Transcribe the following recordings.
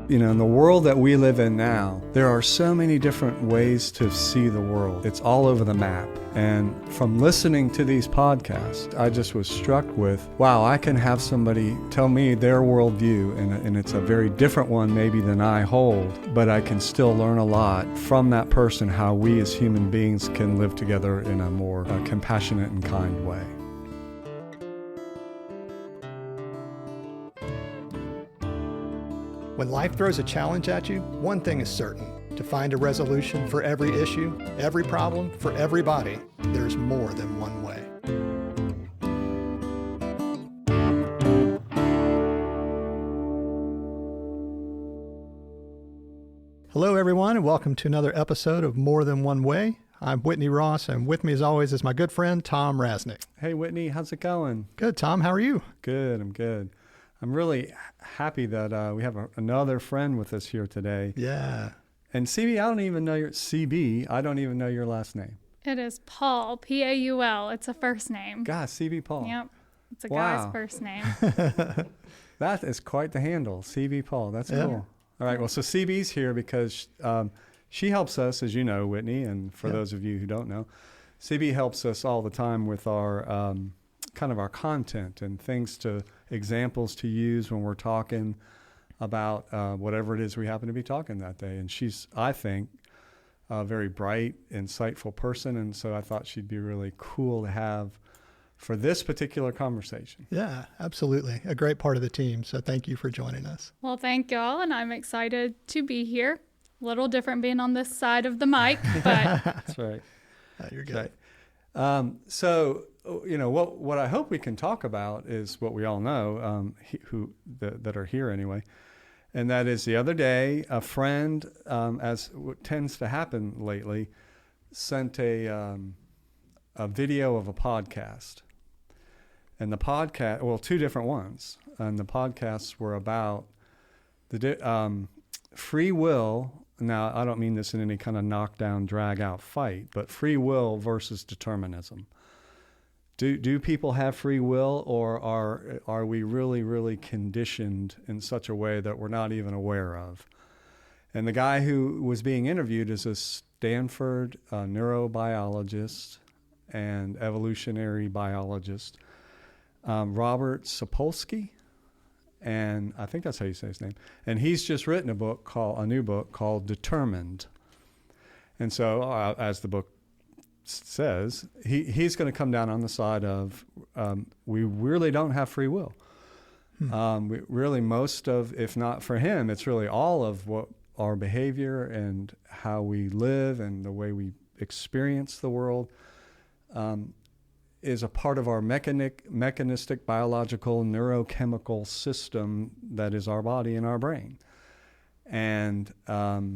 You know, in the world that we live in now, there are so many different ways to see the world. It's all over the map. And from listening to these podcasts, I just was struck with, wow, I can have somebody tell me their worldview, and it's a very different one maybe than I hold, but I can still learn a lot from that person, how we as human beings can live together in a more compassionate and kind way. When life throws a challenge at you, one thing is certain. To find a resolution for every issue, every problem, for everybody, there's more than one way. Hello, everyone, and welcome to another episode of More Than One Way. I'm Whitney Ross, and with me, as always, is my good friend, Thom Rasnick. Hey, Whitney, how's it going? Good, Thom. How are you? Good, I'm good. I'm really happy that we have another friend with us here today. Yeah. And CB, I don't even know I don't even know your last name. It is Paul, P-A-U-L. It's a first name. God, CB Paul. Yep. It's a Wow. guy's first name. That is quite the handle, CB Paul. That's cool. All right, well, so CB's here because she helps us, as you know, Whitney, and for those of you who don't know, CB helps us all the time with our kind of our content and examples to use when we're talking about whatever it is we happen to be talking that day. And she's, I think, a very bright, insightful person, and so I thought she'd be really cool to have for this particular conversation. Yeah, absolutely. A great part of the team, so thank you for joining us. Well, thank y'all, and I'm excited to be here. A little different being on this side of the mic, but That's right. You're good. That's right. So, you know, what I hope we can talk about is what we all know, that are here anyway, and that is the other day, a friend, as what tends to happen lately, sent a video of a podcast. And the podcast, well, two different ones, and the podcasts were about the free will. Now, I don't mean this in any kind of knockdown, drag-out fight, but free will versus determinism. Do people have free will, or are we really, really conditioned in such a way that we're not even aware of? And the guy who was being interviewed is a Stanford neurobiologist and evolutionary biologist, Robert Sapolsky, and I think that's how you say his name. And he's just written a new book called Determined. And so, as the book says, he's going to come down on the side of we really don't have free will. We really, most of, if not for him, it's really all of what our behavior and how we live and the way we experience the world is a part of our mechanistic, biological, neurochemical system that is our body and our brain. And That's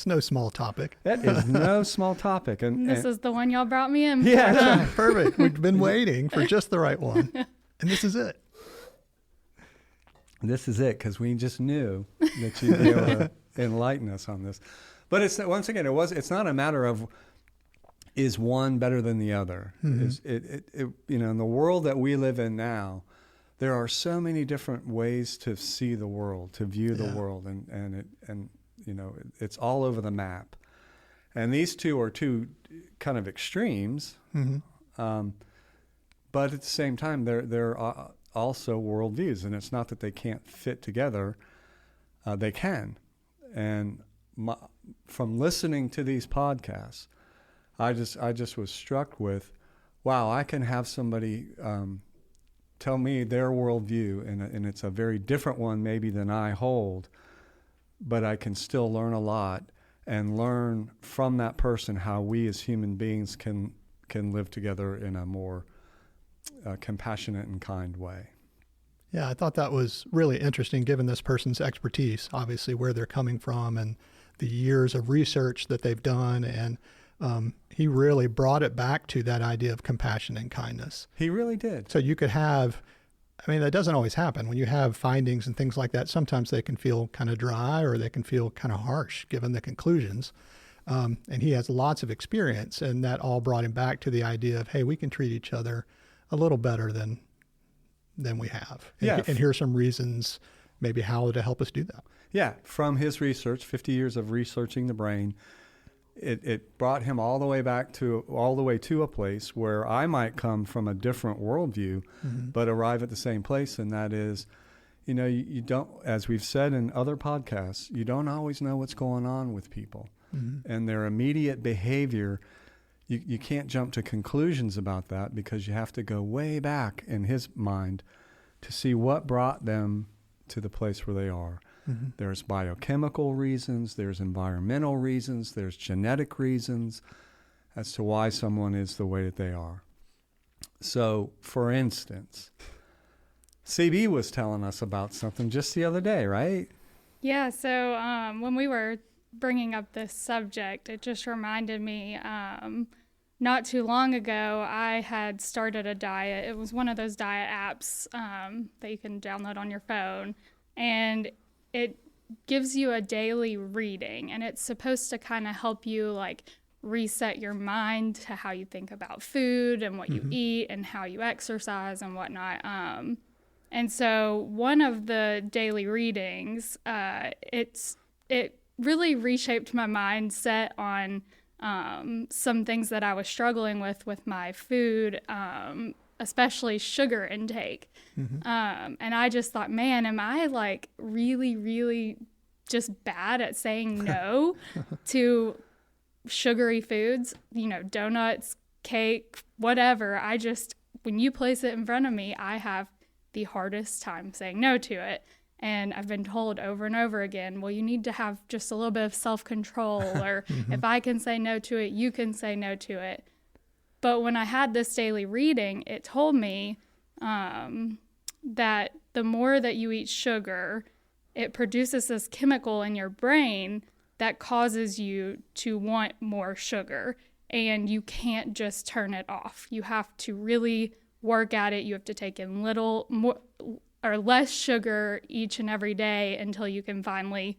no small topic. That is no small topic. And this is the one y'all brought me in for. Yeah, Perfect. We've been waiting for just the right one. And this is it. This is it, because we just knew that you'd be able to enlighten us on this. But it's not a matter of is one better than the other. Mm-hmm. In the world that we live in now, there are so many different ways to see the world, to view the world, and it's all over the map. And these two are two kind of extremes, but at the same time, they're also worldviews, and it's not that they can't fit together. They can. And from listening to these podcasts, I just was struck with, wow, I can have somebody tell me their worldview, and it's a very different one maybe than I hold, but I can still learn a lot and learn from that person how we as human beings can live together in a more compassionate and kind way. Yeah, I thought that was really interesting given this person's expertise, obviously where they're coming from and the years of research that they've done. And he really brought it back to that idea of compassion and kindness. He really did. So you could have, that doesn't always happen. When you have findings and things like that, sometimes they can feel kind of dry or they can feel kind of harsh given the conclusions. And he has lots of experience, and that all brought him back to the idea of, hey, we can treat each other a little better than we have. And, yeah. And here are some reasons maybe how to help us do that. Yeah, from his research, 50 years of researching the brain, it brought him all the way to a place where I might come from a different worldview, but arrive at the same place, and that is, you don't, as we've said in other podcasts, you don't always know what's going on with people, and their immediate behavior. You can't jump to conclusions about that because you have to go way back in his mind to see what brought them to the place where they are. There's biochemical reasons, there's environmental reasons, there's genetic reasons as to why someone is the way that they are. So, for instance, CB was telling us about something just the other day, right? Yeah, so when we were bringing up this subject, it just reminded me, not too long ago, I had started a diet. It was one of those diet apps that you can download on your phone, and it gives you a daily reading, and it's supposed to kind of help you like reset your mind to how you think about food and what you eat and how you exercise and whatnot. And so one of the daily readings, it really reshaped my mindset on some things that I was struggling with my food, especially sugar intake. And I just thought, man, am I like really, really just bad at saying no to sugary foods, donuts, cake, whatever. When you place it in front of me, I have the hardest time saying no to it. And I've been told over and over again, well, you need to have just a little bit of self-control, or if I can say no to it, you can say no to it. But when I had this daily reading, it told me that the more that you eat sugar, it produces this chemical in your brain that causes you to want more sugar, and you can't just turn it off. You have to really work at it. You have to take in more or less sugar each and every day until you can finally,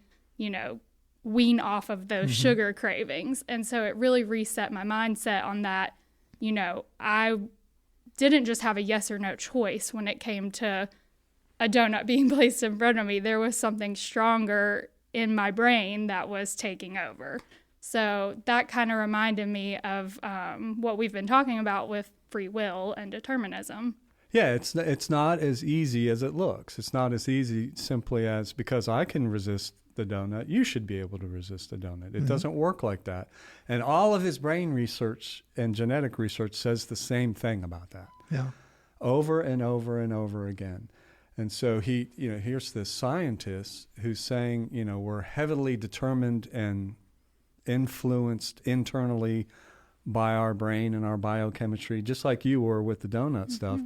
wean off of those sugar cravings. And so it really reset my mindset on that. I didn't just have a yes or no choice when it came to a donut being placed in front of me. There was something stronger in my brain that was taking over. So that kind of reminded me of what we've been talking about with free will and determinism. Yeah, it's not as easy as it looks. It's not as easy simply as because I can resist the donut, you should be able to resist the donut. It doesn't work like that. And all of his brain research and genetic research says the same thing about that. Yeah. Over and over and over again. And so here's this scientist who's saying, we're heavily determined and influenced internally by our brain and our biochemistry, just like you were with the donut stuff.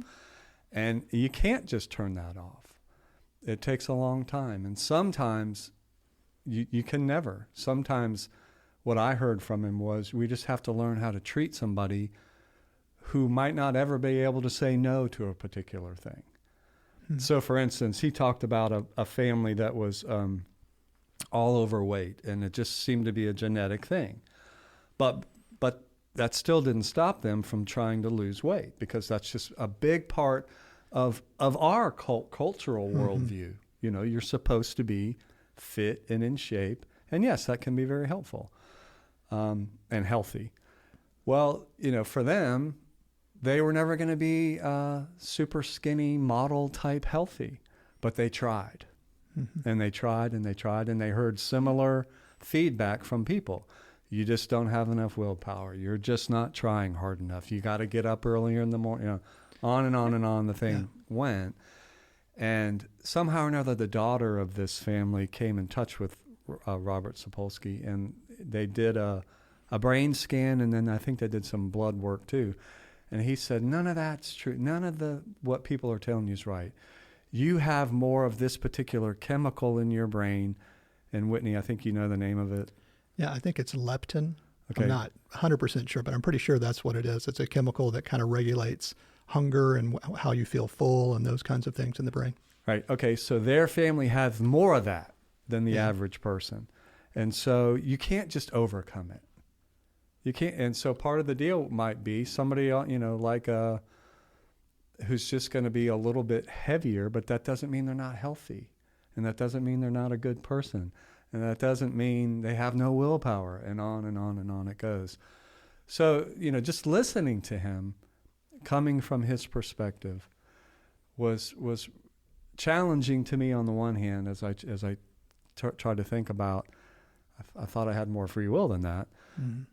And you can't just turn that off. It takes a long time. And sometimes you can never. Sometimes what I heard from him was we just have to learn how to treat somebody who might not ever be able to say no to a particular thing. So, for instance, he talked about a family that was all overweight, and it just seemed to be a genetic thing. But that still didn't stop them from trying to lose weight, because that's just a big part of our cultural worldview. You're supposed to be fit and in shape, and yes, that can be very helpful and healthy. Well, for them, they were never going to be super skinny model type healthy, but they tried. And they tried and they tried, and they heard similar feedback from people. You just don't have enough willpower. You're just not trying hard enough. You got to get up earlier in the morning. On and on and on the thing went. And somehow or another, the daughter of this family came in touch with Robert Sapolsky, and they did a brain scan, and then I think they did some blood work too. And he said, none of that's true. None of what people are telling you is right. You have more of this particular chemical in your brain. And Whitney, I think you know the name of it. Yeah, I think it's leptin. Okay. I'm not 100% sure, but I'm pretty sure that's what it is. It's a chemical that kind of regulates hunger and how you feel full and those kinds of things in the brain. Right. Okay. So their family has more of that than the average person. And so you can't just overcome it. You can't. And so part of the deal might be somebody, who's just going to be a little bit heavier, but that doesn't mean they're not healthy. And that doesn't mean they're not a good person. And that doesn't mean they have no willpower, and on and on and on it goes. So, just listening to him, coming from his perspective, was challenging to me on the one hand as I tried to think about. I thought I had more free will than that,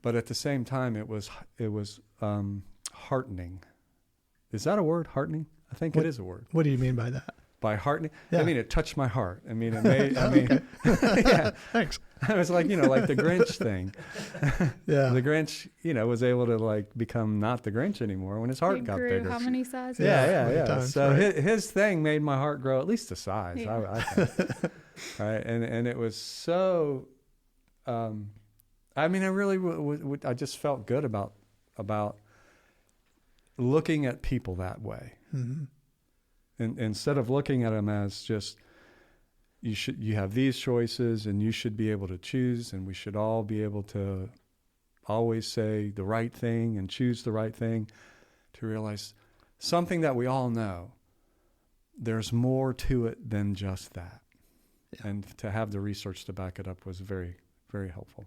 but at the same time, it was heartening. Is that a word, heartening? I think it is a word. What do you mean by that? By heartening? Yeah. I mean, it touched my heart. I mean, it made, yeah. Thanks. It was like, like the Grinch thing. Yeah. The Grinch, was able to become not the Grinch anymore when his heart got bigger. How many sizes? Yeah. Times, so right. his thing made my heart grow at least a size, Yeah. I think. Right. And it was so, I really I just felt good about looking at people that way. Mm-hmm. And instead of looking at them as just, you have these choices and you should be able to choose, and we should all be able to always say the right thing and choose the right thing, to realize something that we all know, there's more to it than just that. Yeah. And to have the research to back it up was very, very helpful.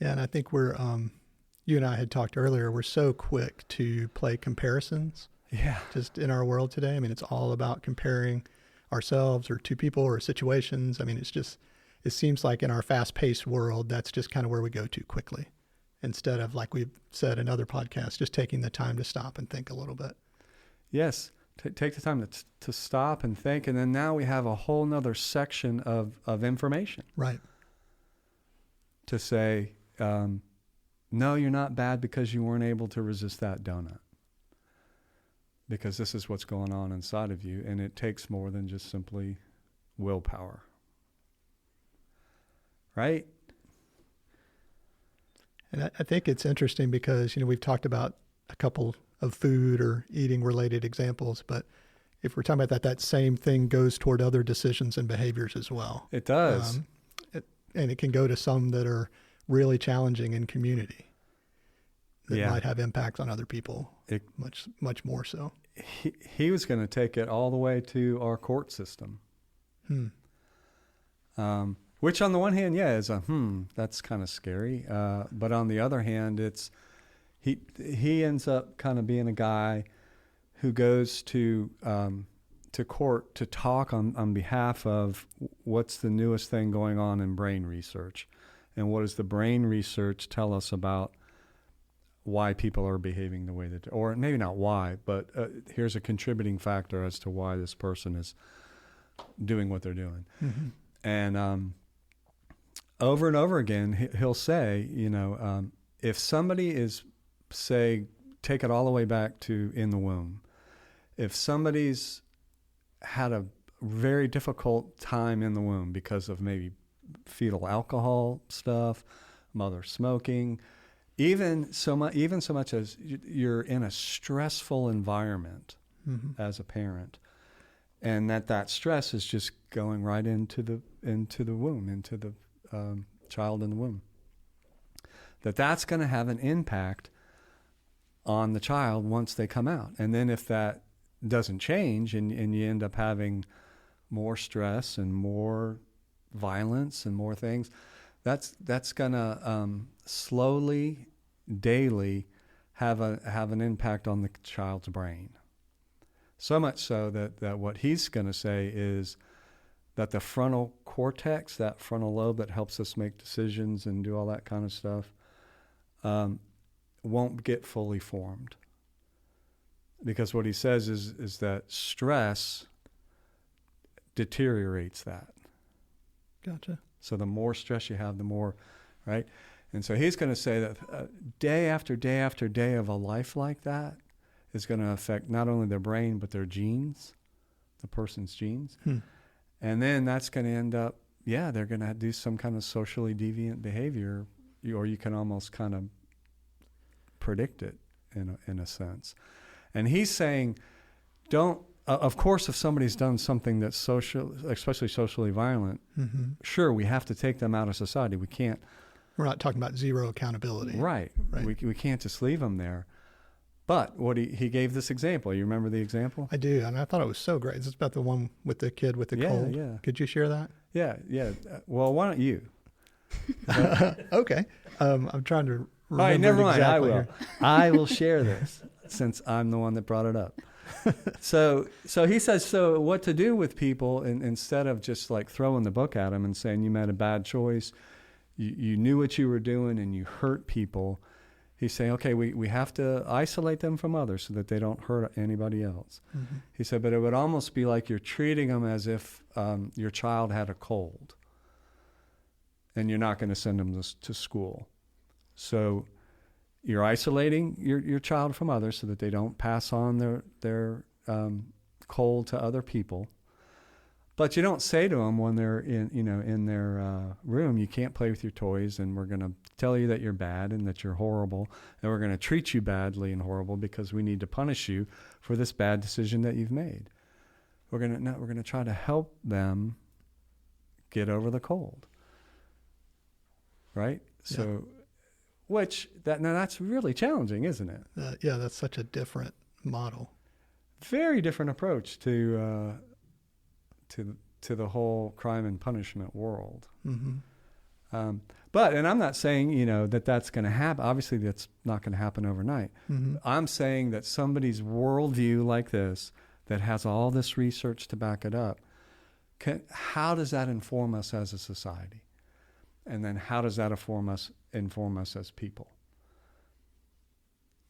Yeah, and I think you and I had talked earlier, we're so quick to play comparisons. Yeah. Just in our world today. I mean, it's all about comparing ourselves or to people or situations. I mean, it seems like in our fast-paced world, that's just kind of where we go to quickly, instead of, like we've said in other podcasts, just taking the time to stop and think a little bit. Yes. Take the time to stop and think. And then now we have a whole nother section of information. Right. To say, no, you're not bad because you weren't able to resist that donut. Because this is what's going on inside of you, and it takes more than just simply willpower. Right? And I think it's interesting because, we've talked about a couple of food or eating related examples, but if we're talking about that same thing goes toward other decisions and behaviors as well. It does. And it can go to some that are really challenging in community that might have impacts on other people, much more so. He was going to take it all the way to our court system. Which on the one hand, is that's kind of scary. But on the other hand, it's he ends up kind of being a guy who goes to court to talk on behalf of what's the newest thing going on in brain research, and what does the brain research tell us about why people are behaving the way that, or maybe not why, but here's a contributing factor as to why this person is doing what they're doing. Mm-hmm. And over and over again, he'll say, if somebody is, say, take it all the way back to in the womb, if somebody's had a very difficult time in the womb because of maybe fetal alcohol stuff, mother smoking, even so much as you're in a stressful environment as a parent, and that stress is just going right into the womb, into the child in the womb, that's going to have an impact on the child once they come out. And then if that doesn't change and you end up having more stress and more violence and more things, that's gonna slowly, daily have an impact on the child's brain. So much so that what he's gonna say is that the frontal cortex, that frontal lobe that helps us make decisions and do all that kind of stuff, won't get fully formed. Because what he says is that stress deteriorates that. Gotcha. So the more stress you have, the more, right? And so he's going to say that day after day after day of a life like that is going to affect not only their brain, but their genes, the person's genes. And then that's going to end up, they're going to do some kind of socially deviant behavior, or you can almost kind of predict it in a sense. And he's saying, of course, if somebody's done something that's especially socially violent, sure, we have to take them out of society. We can't. We're not talking about zero accountability. Right. We can't just leave them there. But what he gave this example. You remember the example? I do, and I thought it was so great. Is this about the one with the kid with the cold? Yeah. Could you share that? Yeah. Well, why don't you? Okay. I'm trying to remember. All right, never mind. I exactly will. here. I will share this since I'm the one that brought it up. So he says, so what to do with people instead of just like throwing the book at them and saying you made a bad choice, you knew what you were doing and you hurt people. He's saying, okay, we have to isolate them from others so that they don't hurt anybody else. Mm-hmm. He said, but it would almost be like you're treating them as if your child had a cold and you're not going to send them to school. So you're isolating your child from others so that they don't pass on their cold to other people. But you don't say to them when they're in their room, you can't play with your toys, and we're going to tell you that you're bad and that you're horrible, and we're going to treat you badly and horrible because we need to punish you for this bad decision that you've made. We're going to try to help them get over the cold, right? Yeah. So, that's really challenging, isn't it? Yeah, that's such a different model. Very different approach to the whole crime and punishment world. Mm-hmm. And I'm not saying, that's going to happen. Obviously, that's not going to happen overnight. Mm-hmm. I'm saying that somebody's worldview like this, that has all this research to back it up, how does that inform us as a society? And then how does that inform us as people?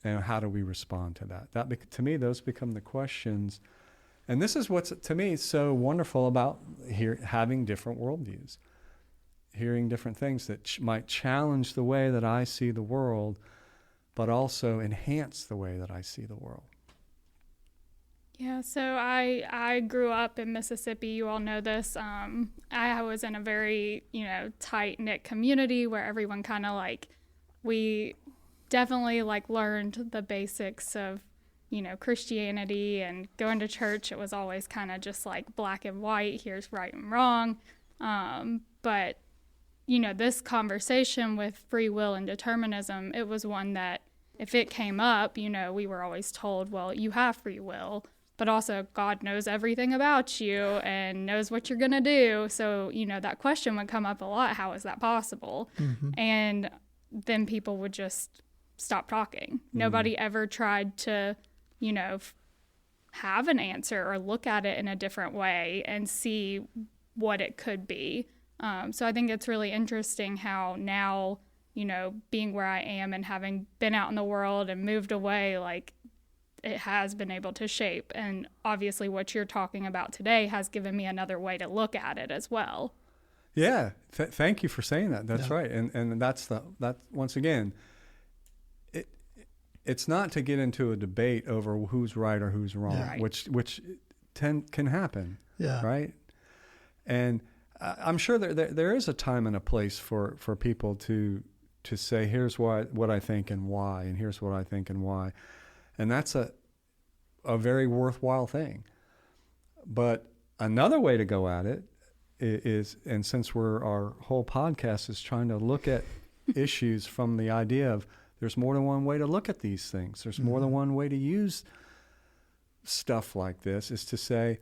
And how do we respond to that? To me, those become the questions. And this is what's, to me, so wonderful about having different worldviews, hearing different things that might challenge the way that I see the world, but also enhance the way that I see the world. Yeah, so I grew up in Mississippi. You all know this. I was in a very, tight-knit community where everyone kind of we definitely learned the basics of, Christianity and going to church. It was always kind of just black and white. Here's right and wrong. But, this conversation with free will and determinism, it was one that if it came up, we were always told, well, you have free will. But also God knows everything about you and knows what you're going to do. So, that question would come up a lot. How is that possible? Mm-hmm. And then people would just stop talking. Mm-hmm. Nobody ever tried to, have an answer or look at it in a different way and see what it could be. So I think it's really interesting how now, being where I am and having been out in the world and moved away, it has been able to shape. And obviously what you're talking about today has given me another way to look at it as well. Yeah. Thank you for saying that. That's right. And that's once again, it's not to get into a debate over who's right or who's wrong, right. which can happen. Yeah. Right. And I'm sure there is a time and a place for people to say, here's what I think and why, and here's what I think and why. And that's a very worthwhile thing. But another way to go at it is, and since our whole podcast is trying to look at issues from the idea of there's more than one way to look at these things. There's more than one way to use stuff like this, is to say,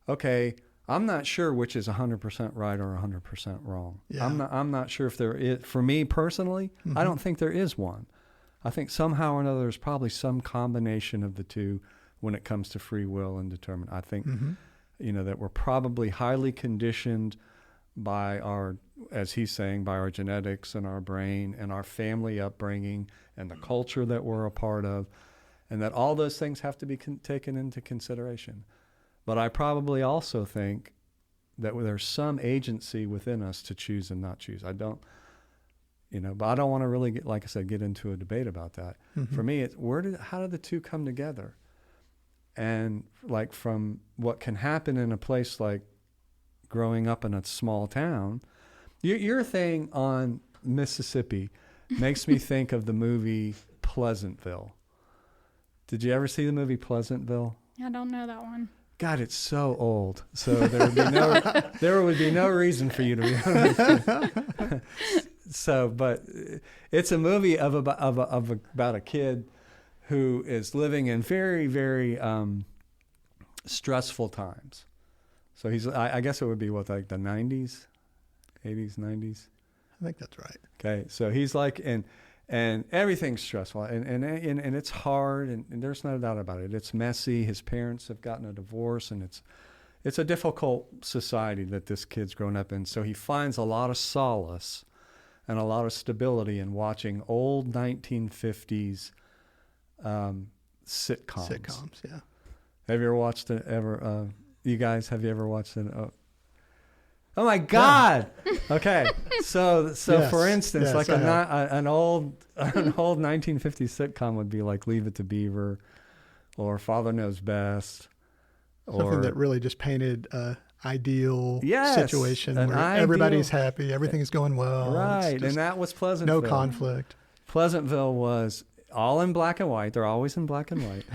okay, I'm not sure which is 100% right or 100% wrong. Yeah. I'm not sure if there is, for me personally, I don't think there is one. I think somehow or another there's probably some combination of the two when it comes to free will and determinism. I think, that we're probably highly conditioned by our, as he's saying, by our genetics and our brain and our family upbringing and the culture that we're a part of, and that all those things have to be taken into consideration. But I probably also think that there's some agency within us to choose and not choose. I don't, but I don't want to really get into a debate about that. Mm-hmm. For me, it's how do the two come together? And from what can happen in a place like growing up in a small town, your thing on Mississippi makes me think of the movie Pleasantville. Did you ever see the movie Pleasantville? I don't know that one. God, it's so old. So there would be no reason for you to be. So, but it's a movie of about a kid who is living in very, very stressful times. So he's, I guess it would be what, like the 90s, 80s, 90s? I think that's right. Okay, so he's like, and everything's stressful, and it's hard, and there's no doubt about it. It's messy. His parents have gotten a divorce, and it's a difficult society that this kid's grown up in. So he finds a lot of solace and a lot of stability in watching old 1950s sitcoms. Sitcoms, yeah. Have you ever watched it ever? You guys, have you ever watched it? Oh my God! Yeah. Okay, so yes, for instance, yes, like an old 1950s sitcom would be like Leave It to Beaver, or Father Knows Best, something that really just painted an ideal situation where everybody's happy, everything is going well, right? And that was Pleasantville. No conflict. Pleasantville was all in black and white. They're always in black and white,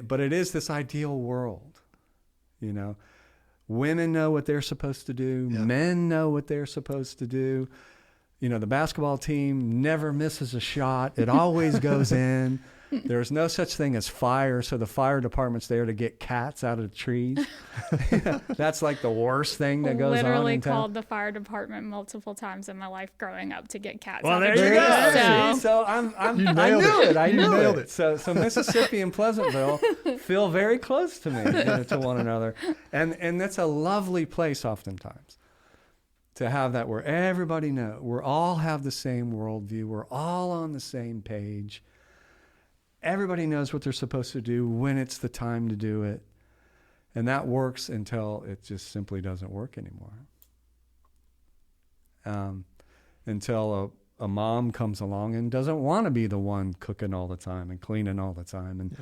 but it is this ideal world, you know. Women know what they're supposed to do. Yeah. Men know what they're supposed to do. You know, the basketball team never misses a shot. It always goes in. There's no such thing as fire, so the fire department's there to get cats out of the trees. That's like the worst thing that goes on in town. Literally called the fire department multiple times in my life growing up to get cats out of the trees. Well, there you go. So I knew it. So Mississippi and Pleasantville feel very close to me, to one another. And that's a lovely place oftentimes to have that where everybody knows. We all have the same worldview. We're all on the same page. Everybody knows what they're supposed to do when it's the time to do it. And that works until it just simply doesn't work anymore. Until a mom comes along and doesn't want to be the one cooking all the time and cleaning all the time. And,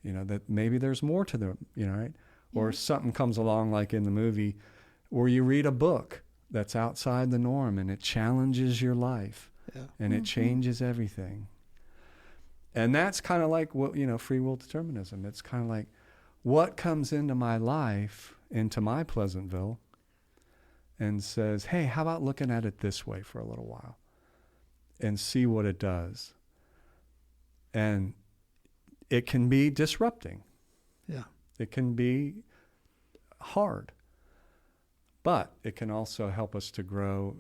you know, that maybe there's more to them, you know, right? Yeah. Or something comes along like in the movie where you read a book that's outside the norm and it challenges your life and it changes everything. And that's kind of like what, you know, free will determinism. It's kind of like what comes into my life, into my Pleasantville, and says, hey, how about looking at it this way for a little while and see what it does. And it can be disrupting. Yeah. It can be hard. But it can also help us to grow.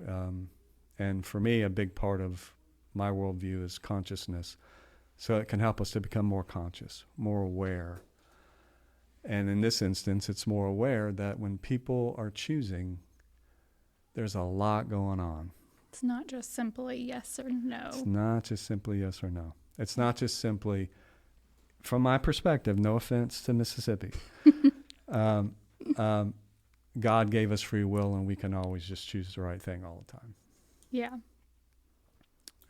And for me, a big part of my worldview is consciousness. So it can help us to become more conscious, more aware. And in this instance, it's more aware that when people are choosing, there's a lot going on. It's not just simply yes or no. It's not just simply yes or no. It's not just simply, from my perspective, no offense to Mississippi, God gave us free will and we can always just choose the right thing all the time. Yeah.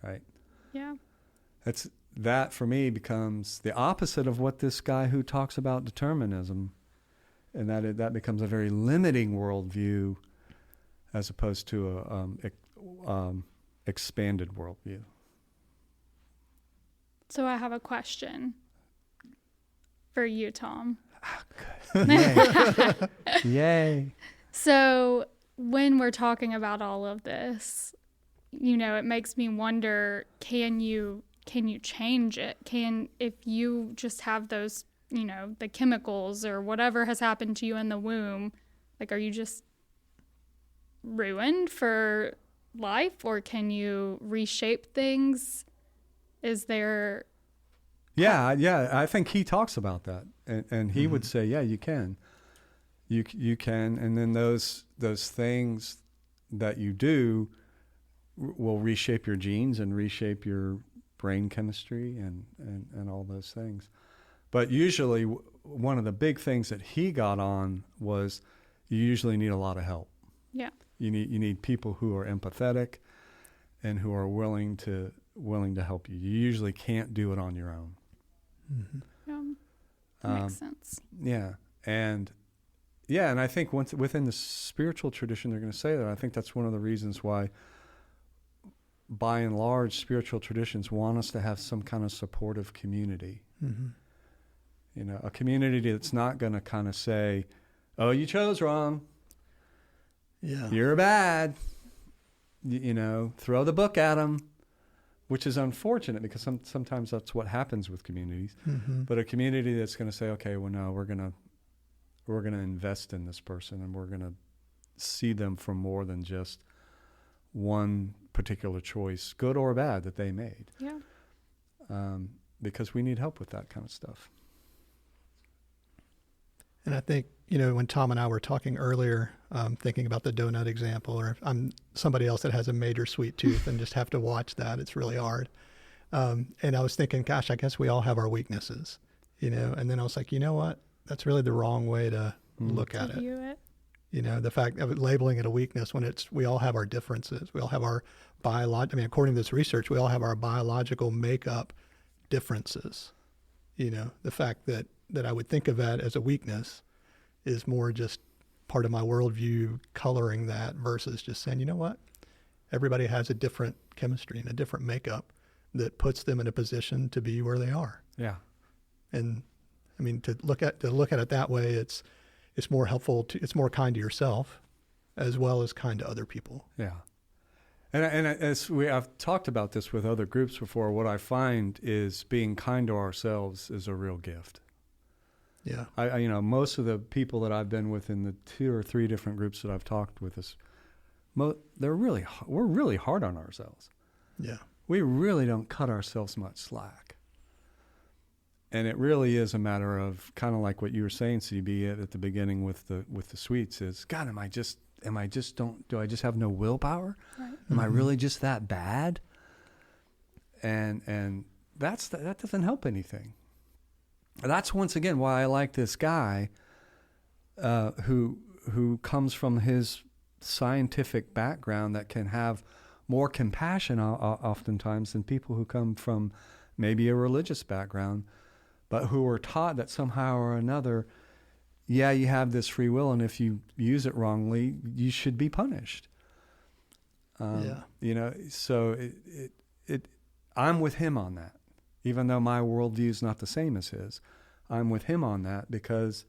Right? Yeah. That for me becomes the opposite of what this guy who talks about determinism, and that becomes a very limiting worldview as opposed to a expanded worldview. So I have a question for you, Thom. Yay. Yay. So when we're talking about all of this, you know, it makes me wonder, can you change it? If you just have those, you know, the chemicals or whatever has happened to you in the womb, like, are you just ruined for life, or can you reshape things? Is there... Yeah, I think he talks about that. And he would say, yeah, you can. You can. And then those things that you do will reshape your genes and reshape your brain chemistry and all those things. But usually one of the big things that he got on was you usually need a lot of help. Yeah. You need people who are empathetic and who are willing to help you. You usually can't do it on your own. Mm-hmm. That makes sense. Yeah. And I think within the spiritual tradition, they're going to say that. I think that's one of the reasons why, by and large, spiritual traditions want us to have some kind of supportive community. Mm-hmm. You know, a community that's not going to kind of say, oh, you chose wrong. Yeah. You're bad. You know, throw the book at them. which is unfortunate because sometimes that's what happens with communities. Mm-hmm. But a community that's going to say, okay, well, no, we're going to invest in this person, and we're going to see them for more than just one particular choice, good or bad, that they made. Yeah. Because we need help with that kind of stuff. And I think, when Thom and I were talking earlier, thinking about the donut example, or if I'm somebody else that has a major sweet tooth and just have to watch that, it's really hard. And I was thinking, gosh, I guess we all have our weaknesses, and then I was like, you know what? That's really the wrong way to look at it. The fact of labeling it a weakness when we all have our differences. We all have our according to this research, we all have our biological makeup differences. The fact that I would think of that as a weakness is more just part of my worldview coloring that versus just saying, you know what? Everybody has a different chemistry and a different makeup that puts them in a position to be where they are. Yeah. And to look at it that way, it's more helpful it's more kind to yourself as well as kind to other people. Yeah. And I've talked about this with other groups before, what I find is being kind to ourselves is a real gift. Yeah. I most of the people that I've been with in the 2 or 3 different groups that I've talked with we're really hard on ourselves. Yeah. We really don't cut ourselves much slack. And it really is a matter of kind of like what you were saying, CB, at the beginning with the sweets is, God, do I just have no willpower? Right. Am I really just that bad? And that doesn't help anything. That's once again why I like this guy who comes from his scientific background that can have more compassion oftentimes than people who come from maybe a religious background, but who are taught that somehow or another, yeah, you have this free will, and if you use it wrongly, you should be punished. So I'm with him on that. Even though my worldview is not the same as his, I'm with him on that because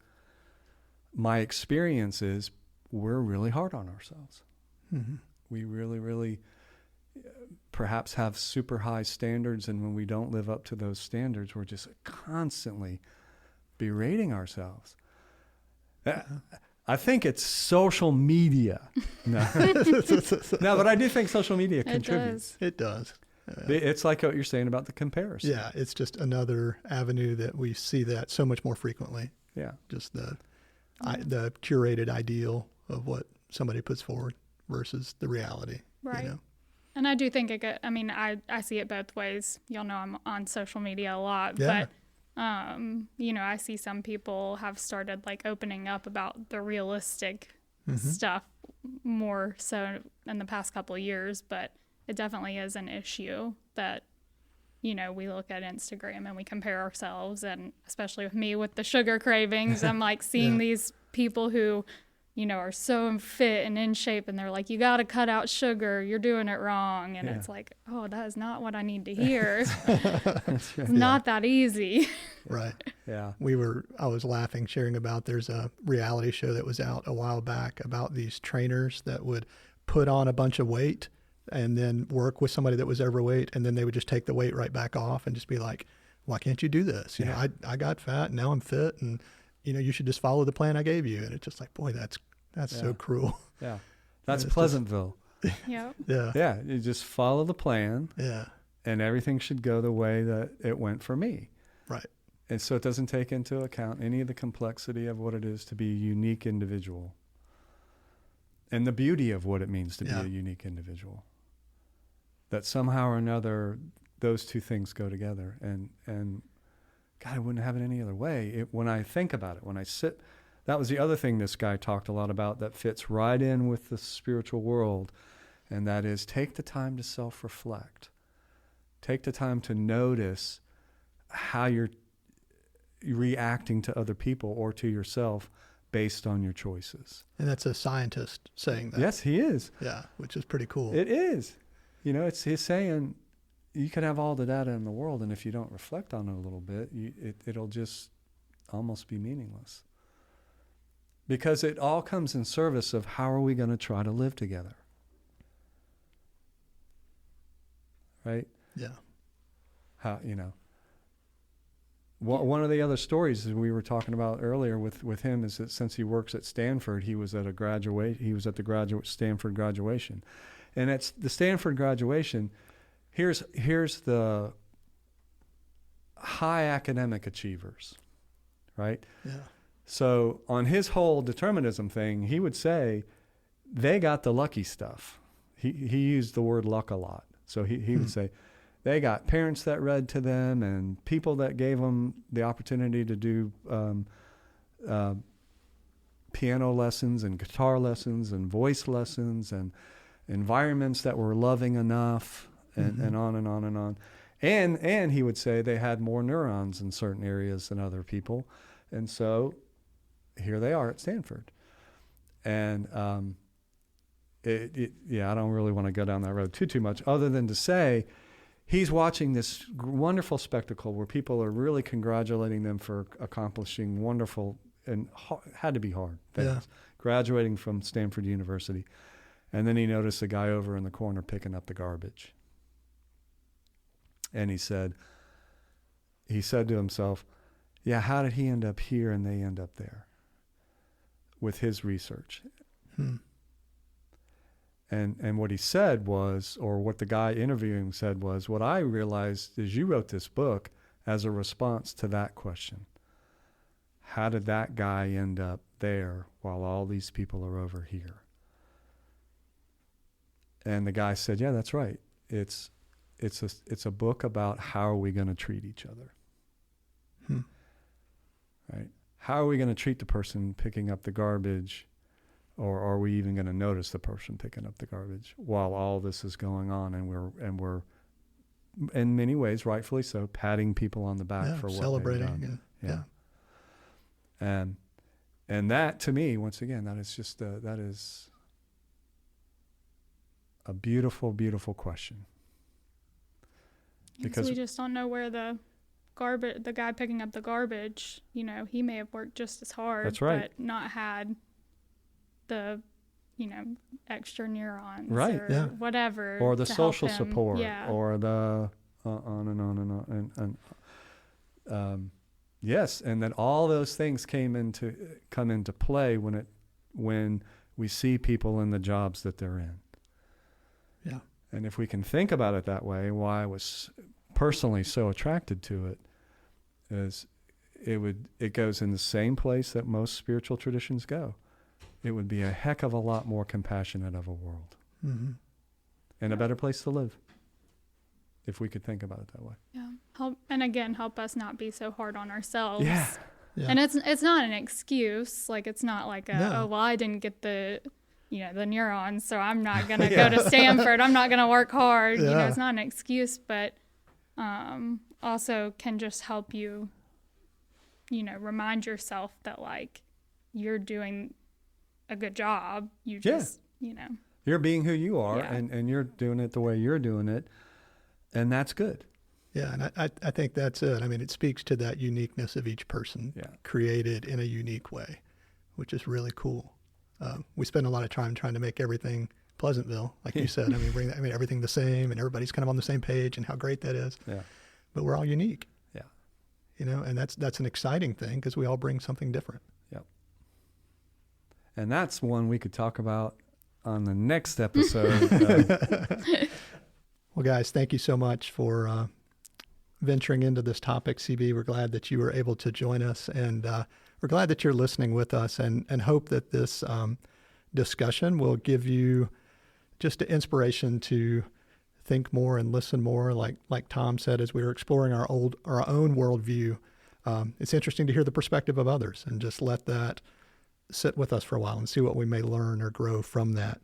my experience is we're really hard on ourselves. Mm-hmm. We really, really perhaps have super high standards, and when we don't live up to those standards, we're just constantly berating ourselves. I think it's social media. No, but I do think social media contributes. It does. It's like what you're saying about the comparison. Yeah, it's just another avenue that we see that so much more frequently. Yeah. Just the curated ideal of what somebody puts forward versus the reality. Right. And I do think I see it both ways. Y'all know I'm on social media a lot, yeah. But I see some people have started like opening up about the realistic stuff more so in the past couple of years, but it definitely is an issue that, we look at Instagram and we compare ourselves, and especially with me with the sugar cravings, I'm like seeing these people who, are so fit and in shape, and they're like, you got to cut out sugar, you're doing it wrong. And it's like, oh, that is not what I need to hear. It's not that easy. Right. Yeah. I was laughing, sharing about, there's a reality show that was out a while back about these trainers that would put on a bunch of weight and then work with somebody that was overweight, and then they would just take the weight right back off and just be like, why can't you do this? I got fat and now I'm fit, and you should just follow the plan I gave you. And it's just like, boy, that's so cruel. Yeah. That's Pleasantville. Yeah. Yeah. Yeah. You just follow the plan. Yeah. And everything should go the way that it went for me. Right. And so it doesn't take into account any of the complexity of what it is to be a unique individual and the beauty of what it means to be a unique individual. That somehow or another, those two things go together. And God, I wouldn't have it any other way. When I think about it, when I sit, that was the other thing this guy talked a lot about that fits right in with the spiritual world. And that is, take the time to self-reflect. Take the time to notice how you're reacting to other people or to yourself based on your choices. And that's a scientist saying that. Yes, he is. Yeah, which is pretty cool. It is. He's saying you can have all the data in the world, and if you don't reflect on it a little bit, it'll just almost be meaningless. Because it all comes in service of how are we going to try to live together. Right? Yeah. How, one of the other stories that we were talking about earlier with him is that since he works at Stanford, he was at at the Stanford graduation. And at the Stanford graduation, here's the high academic achievers, right? Yeah. So on his whole determinism thing, he would say they got the lucky stuff. He used the word luck a lot. So he would say they got parents that read to them and people that gave them the opportunity to do piano lessons and guitar lessons and voice lessons and environments that were loving enough and on and on and on. And he would say they had more neurons in certain areas than other people. And so here they are at Stanford. And I don't really want to go down that road too much, other than to say he's watching this wonderful spectacle where people are really congratulating them for accomplishing wonderful and had to be hard things, graduating from Stanford University. And then he noticed a guy over in the corner picking up the garbage. And he said to himself, yeah, how did he end up here and they end up there with his research? And what he said was, or what the guy interviewing said was, what I realized is you wrote this book as a response to that question. How did that guy end up there while all these people are over here? And the guy said, yeah, that's right. It's a book about how are we going to treat each other. Right? How are we going to treat the person picking up the garbage? Or are we even going to notice the person picking up the garbage while all this is going on, and we're in many ways, rightfully so, patting people on the back for what celebrating, they've done. Yeah. And that, to me, once again, that is a beautiful, beautiful question. Because we just don't know where the guy picking up the garbage, he may have worked just as hard, that's right, but not had the extra neurons, right, or whatever, or the social support, or the on and on and on, yes, and then all those things come into play when we see people in the jobs that they're in. Yeah. And if we can think about it that way, why I was personally so attracted to it is it goes in the same place that most spiritual traditions go. It would be a heck of a lot more compassionate of a world, and a better place to live, if we could think about it that way. Yeah. Help us not be so hard on ourselves. Yeah. And it's not an excuse. Like, it's not like I didn't get the neurons, so I'm not going to go to Stanford. I'm not going to work hard. Yeah. It's not an excuse, but also can just help you, remind yourself that, like, you're doing a good job. You just, you're being who you are, and you're doing it the way you're doing it, and that's good. Yeah, and I think that's it. I mean, it speaks to that uniqueness of each person, created in a unique way, which is really cool. We spend a lot of time trying to make everything Pleasantville, like you said. I mean, everything the same, and everybody's kind of on the same page, and how great that is. Yeah. But we're all unique. Yeah. And that's an exciting thing, because we all bring something different. Yep. And that's one we could talk about on the next episode. Well, guys, thank you so much for venturing into this topic, CB. We're glad that you were able to join us, and we're glad that you're listening with us, and hope that this discussion will give you just an inspiration to think more and listen more. Like Thom said, as we were exploring our own worldview, it's interesting to hear the perspective of others, and just let that sit with us for a while and see what we may learn or grow from that.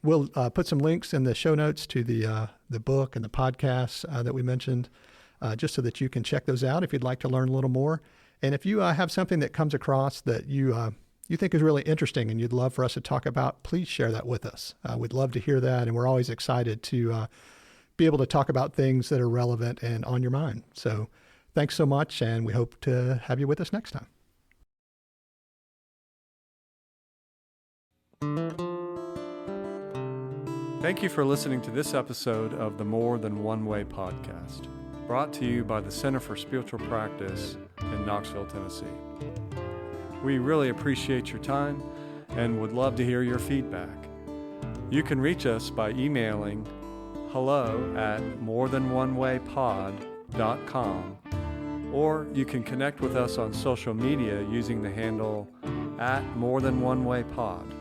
We'll put some links in the show notes to the book and the podcasts that we mentioned, just so that you can check those out if you'd like to learn a little more. And if you have something that comes across that you think is really interesting and you'd love for us to talk about, please share that with us. We'd love to hear that, and we're always excited to be able to talk about things that are relevant and on your mind. So thanks so much, and we hope to have you with us next time. Thank you for listening to this episode of the More Than One Way podcast, brought to you by the Center for Spiritual Practice in Knoxville, Tennessee. We really appreciate your time and would love to hear your feedback. You can reach us by emailing hello@morethanonewaypod.com, or you can connect with us on social media using the handle @morethanonewaypod.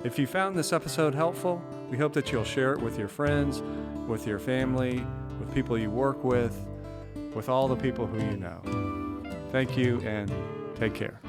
If you found this episode helpful, we hope that you'll share it with your friends, with your family, with people you work with all the people who you know. Thank you and take care.